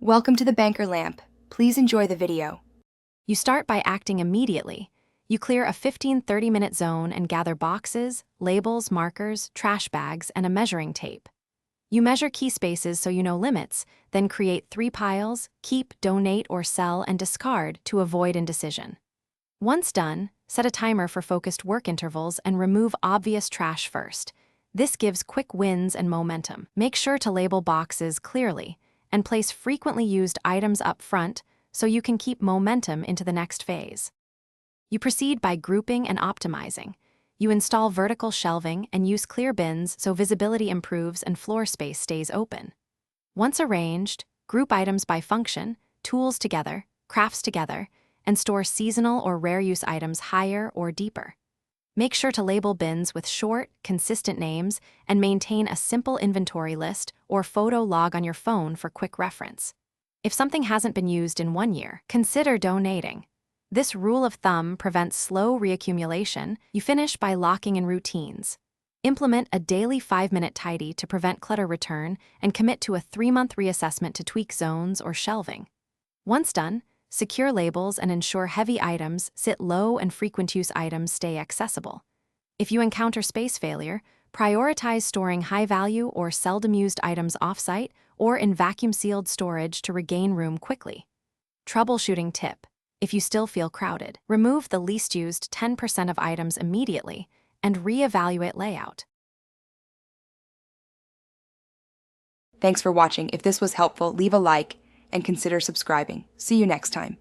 Welcome to the banker lamp. Please enjoy the video. You start by acting immediately. You clear a 15-30-minute zone and gather boxes, labels, markers, trash bags, and a measuring tape. You measure key spaces so you know limits, then create 3 piles: keep, donate, or sell, and discard to avoid indecision. Once done, set a timer for focused work intervals and remove obvious trash first. This gives quick wins and momentum. Make sure to label boxes clearly and place frequently used items up front so you can keep momentum into the next phase. You proceed by grouping and optimizing. You install vertical shelving and use clear bins so visibility improves and floor space stays open. Once arranged, group items by function, tools together, crafts together, and store seasonal or rare-use items higher or deeper. Make sure to label bins with short, consistent names and maintain a simple inventory list or photo log on your phone for quick reference. If something hasn't been used in 1 year, consider donating. This rule of thumb prevents slow reaccumulation. You finish by locking in routines. Implement a daily 5-minute tidy to prevent clutter return and commit to a 3-month reassessment to tweak zones or shelving. Once done, secure labels and ensure heavy items sit low and frequent-use items stay accessible. If you encounter space failure, prioritize storing high-value or seldom-used items off-site or in vacuum-sealed storage to regain room quickly. Troubleshooting tip: if you still feel crowded, remove the least used 10% of items immediately and reevaluate layout. Thanks for watching. If this was helpful, leave a like and consider subscribing. See you next time.